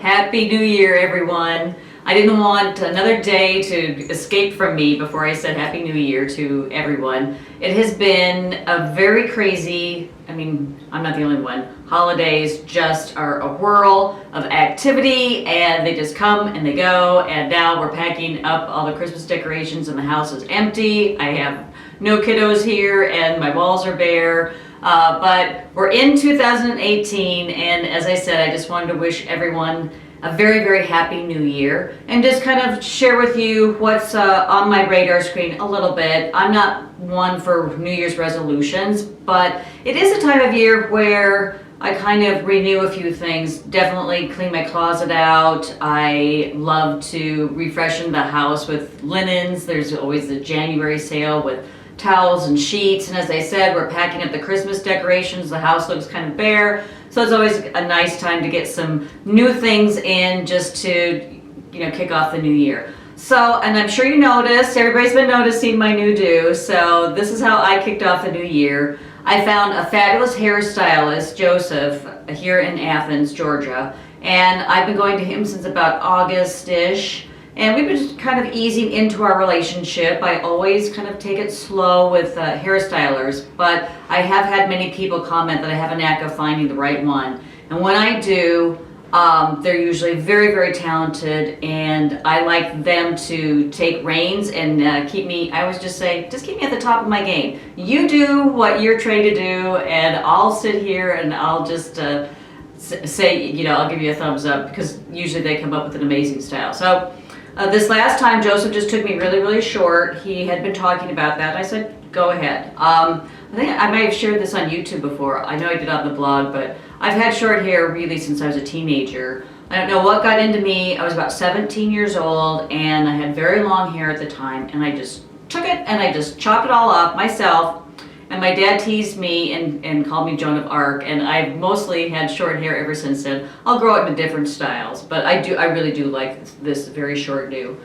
Happy New Year, everyone. I didn't want another day to escape from me before I said Happy New Year to everyone. It has been a very crazy, I'm not the only one. Holidays just are a whirl of activity and they just come and they go, and now we're packing up all the Christmas decorations and the house is empty. I have no kiddos here and my walls are bare. But we're in 2018, and as I said, I just wanted to wish everyone a very, very happy new year and just kind of share with you what's on my radar screen a little bit. I'm not one for New Year's resolutions, but it is a time of year where I kind of renew a few things. Definitely clean my closet out. I love to refreshen the house with linens. There's always the January sale with towels and sheets, and as I said, we're packing up the Christmas decorations. The house looks kind of bare, so it's always a nice time to get some new things in just to, kick off the new year. So, and I'm sure you noticed, everybody's been noticing my new do, so this is how I kicked off the new year. I found a fabulous hairstylist, Joseph, here in Athens, Georgia, and I've been going to him since about August-ish. And we've been just kind of easing into our relationship. I always kind of take it slow with hairstylers, but I have had many people comment that I have a knack of finding the right one. And when I do, they're usually very, very talented, and I like them to take reins and keep me, I always just say, just keep me at the top of my game. You do what you're trained to do, and I'll sit here and I'll just say, I'll give you a thumbs up, because usually they come up with an amazing style. So this last time, Joseph just took me really, really short. He had been talking about that. I said, go ahead. I think I might have shared this on YouTube before. I know I did on the blog, but I've had short hair really since I was a teenager. I don't know what got into me. I was about 17 years old, and I had very long hair at the time, and I just took it and I just chopped it all off myself. And my dad teased me and called me Joan of Arc, and I've mostly had short hair ever since then. I'll grow it into different styles, but I really do like this very short do.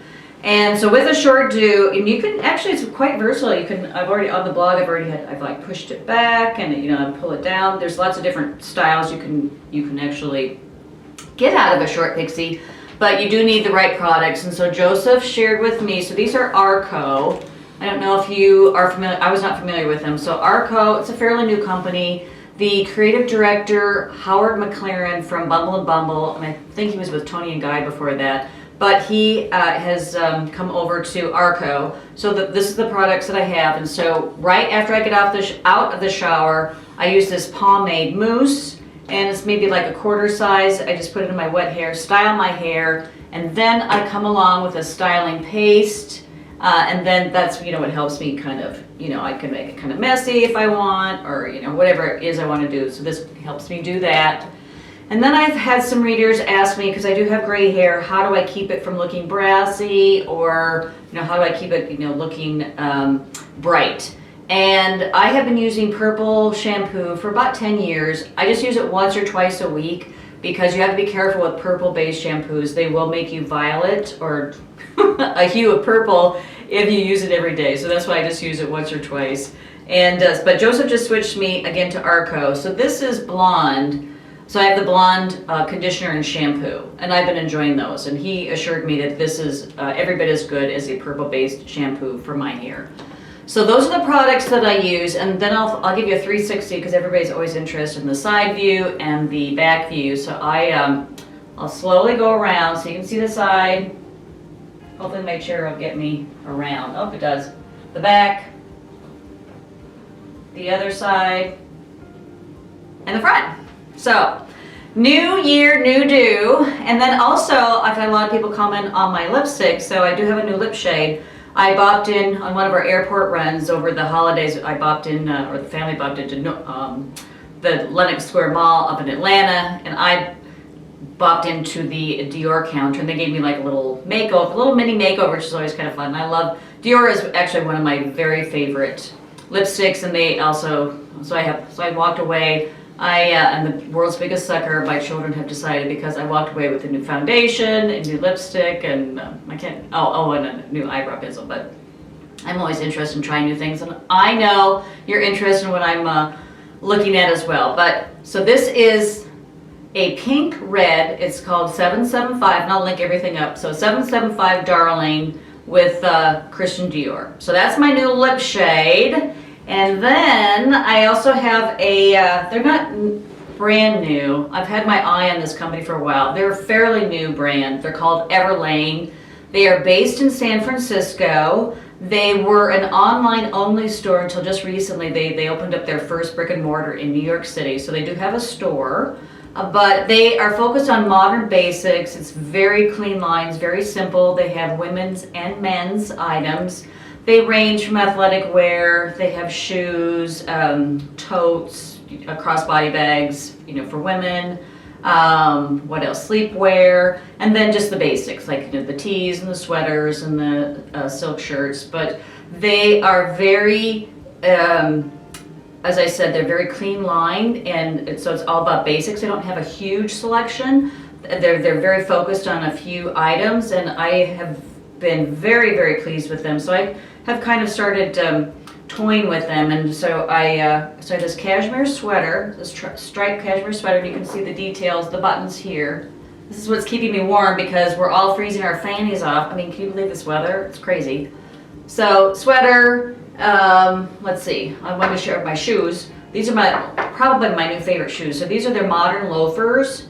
And so with a short do, and you can actually, it's quite versatile. I've already on the blog, I've like pushed it back and pull it down. There's lots of different styles you can actually get out of a short pixie, but you do need the right products. And so Joseph shared with me, so these are Arco. I don't know if you are familiar, I was not familiar with them. So Arco, it's a fairly new company. The creative director, Howard McLaren from Bumble and Bumble, and I think he was with Tony and Guy before that, but he has come over to Arco. So this is the products that I have. And so right after I get out of the shower, I use this pomade mousse, and it's maybe like a quarter size. I just put it in my wet hair, style my hair, and then I come along with a styling paste. And then that's, what helps me kind of, I can make it kind of messy if I want, or, whatever it is I want to do. So this helps me do that. And then I've had some readers ask me, because I do have gray hair, how do I keep it from looking brassy, or, how do I keep it, looking bright? And I have been using purple shampoo for about 10 years. I just use it once or twice a week, because you have to be careful with purple-based shampoos. They will make you violet or a hue of purple if you use it every day. So that's why I just use it once or twice. And but Joseph just switched me again to Arco. So this is blonde. So I have the blonde conditioner and shampoo, and I've been enjoying those. And he assured me that this is every bit as good as a purple-based shampoo for my hair. So those are the products that I use, and then I'll give you a 360, because everybody's always interested in the side view and the back view. So I'll slowly go around so you can see the side. Hopefully my chair will get me around. Oh, it does. The back, the other side, and the front. So, new year, new do. And then also, I've had a lot of people comment on my lipstick, so I do have a new lip shade. I bopped in on one of our airport runs over the holidays. I bopped in, or the family bopped into the Lenox Square Mall up in Atlanta, and I bopped into the Dior counter, and they gave me like a little makeover, a little mini makeover, which is always kind of fun. And I love, Dior is actually one of my very favorite lipsticks, and they also, so I walked away. I am the world's biggest sucker. My children have decided, because I walked away with a new foundation, a new lipstick, and and a new eyebrow pencil. But I'm always interested in trying new things, and I know you're interested in what I'm looking at as well. But so this is a pink red. It's called 775, and I'll link everything up. So 775 Darling with Christian Dior. So that's my new lip shade. And then I also have a, they're not brand new. I've had my eye on this company for a while. They're a fairly new brand. They're called Everlane. They are based in San Francisco. They were an online only store until just recently. They opened up their first brick and mortar in New York City. So they do have a store, but they are focused on modern basics. It's very clean lines, very simple. They have women's and men's items. They range from athletic wear. They have shoes, totes, crossbody bags, for women. What else? Sleepwear, and then just the basics like the tees and the sweaters and the silk shirts. But they are very, as I said, they're very clean lined, and so it's all about basics. They don't have a huge selection. They're very focused on a few items, and I have been very, very pleased with them. So I have kind of started toying with them, and so I this cashmere sweater, this striped cashmere sweater, and you can see the details, the buttons here. This is what's keeping me warm because we're all freezing our fannies off. I mean, can you believe this weather? It's crazy. So sweater, let's see, I want to share my shoes. These are probably my new favorite shoes. So these are their modern loafers.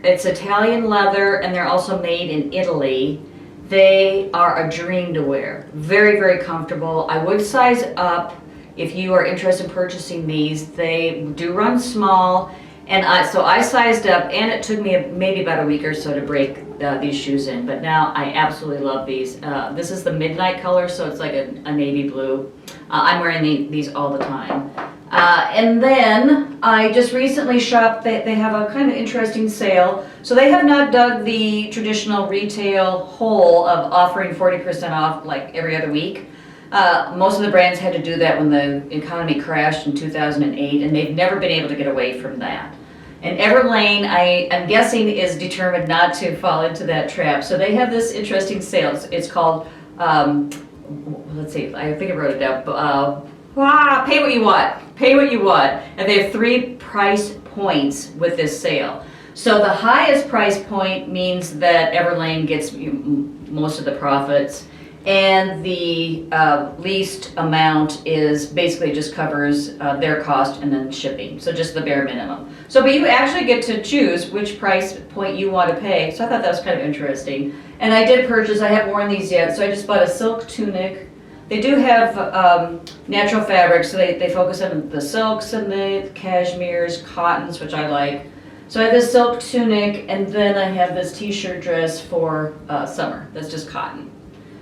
It's Italian leather, and they're also made in Italy. They are a dream to wear. Very, very comfortable. I would size up if you are interested in purchasing these. They do run small, and so I sized up, and it took me maybe about a week or so to break these shoes in, but now I absolutely love these. This is the midnight color, so it's like a navy blue. I'm wearing these all the time. And then I just recently shopped. They have a kind of interesting sale. So they have not dug the traditional retail hole of offering 40% off like every other week. Most of the brands had to do that when the economy crashed in 2008, and they've never been able to get away from that. And Everlane, I'm guessing, is determined not to fall into that trap. So they have this interesting sale. It's called, let's see, I think I wrote it down. Pay what you want. Pay what you want. And they have 3 price points with this sale. So the highest price point means that Everlane gets most of the profits, and the least amount is basically just covers their cost and then shipping. So just the bare minimum. So, but you actually get to choose which price point you want to pay. So I thought that was kind of interesting. And I did purchase, I haven't worn these yet, so I just bought a silk tunic. They do have natural fabrics, so they focus on the silks and the cashmeres, cottons, which I like. So I have this silk tunic, and then I have this t-shirt dress for summer. That's just cotton.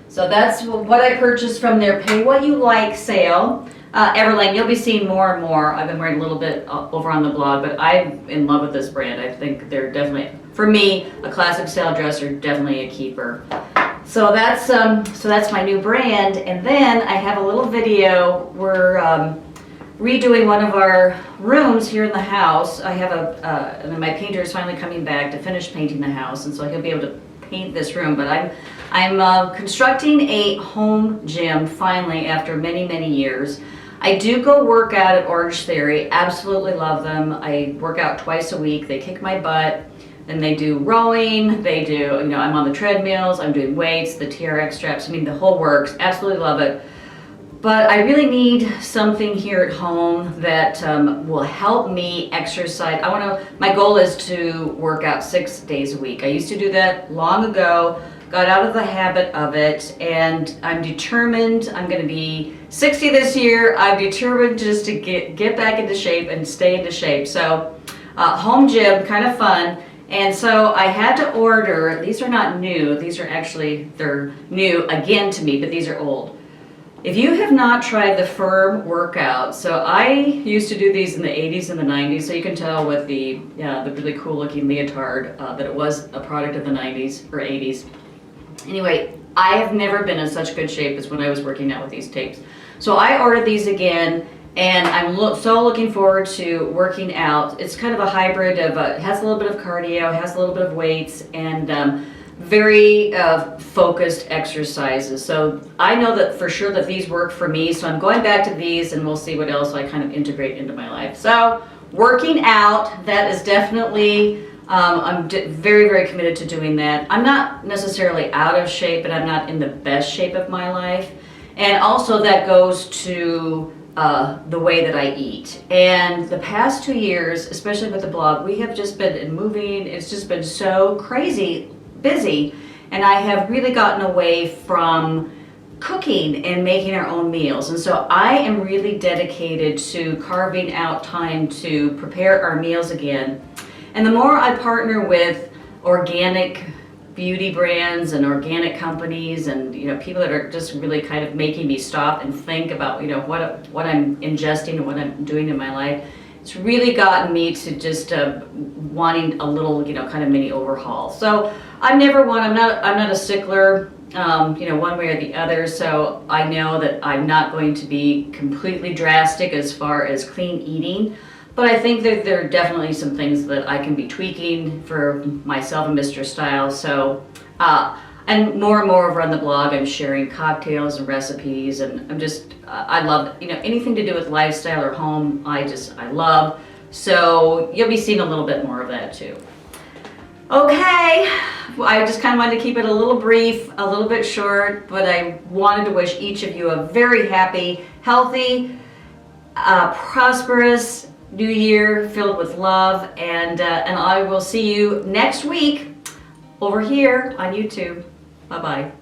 So that's what I purchased from their Pay What You Like sale. Everlane, you'll be seeing more and more. I've been wearing a little bit over on the blog, but I'm in love with this brand. I think they're definitely, for me, a classic style dresser, definitely a keeper. So that's my new brand. And then I have a little video. We're redoing one of our rooms here in the house. I have and my painter is finally coming back to finish painting the house, and so he'll be able to paint this room. But I'm constructing a home gym finally after many, many years. I do go work out at Orange Theory. Absolutely love them. I work out twice a week. They kick my butt. And they do rowing, they do, I'm on the treadmills, I'm doing weights, the TRX straps, the whole works. Absolutely love it. But I really need something here at home that will help me exercise. My goal is to work out 6 days a week. I used to do that long ago, got out of the habit of it, and I'm determined. I'm going to be 60 this year. I'm determined just to get back into shape and stay into shape. So home gym, kind of fun. And so I had to order, these are not new, these are actually, they're new again to me, but these are old. If you have not tried the Firm workout, so I used to do these in the 80s and the 90s, so you can tell with the really cool looking leotard that it was a product of the 90s or 80s. Anyway, I have never been in such good shape as when I was working out with these tapes. So I ordered these again, and I'm so looking forward to working out. It's kind of a hybrid of, it has a little bit of cardio, has a little bit of weights, and very focused exercises. So I know that for sure that these work for me, so I'm going back to these, and we'll see what else I kind of integrate into my life. So working out, that is definitely, I'm very, very committed to doing that. I'm not necessarily out of shape, but I'm not in the best shape of my life. And also that goes to the way that I eat. And the past 2 years, especially with the blog, we have just been moving. It's just been so crazy busy. And I have really gotten away from cooking and making our own meals. And so I am really dedicated to carving out time to prepare our meals again. And the more I partner with organic beauty brands and organic companies and people that are just really kind of making me stop and think about what I'm ingesting and what I'm doing in my life, it's really gotten me to just wanting a little kind of mini overhaul. So I'm not a stickler one way or the other, so I know that I'm not going to be completely drastic as far as clean eating. But I think that there are definitely some things that I can be tweaking for myself and Mr. Style. So, and more over on the blog, I'm sharing cocktails and recipes, and I love, anything to do with lifestyle or home, I love. So you'll be seeing a little bit more of that too. Okay, I just kind of wanted to keep it a little brief, a little bit short, but I wanted to wish each of you a very happy, healthy, prosperous New Year filled with love, and I will see you next week over here on YouTube. Bye-bye.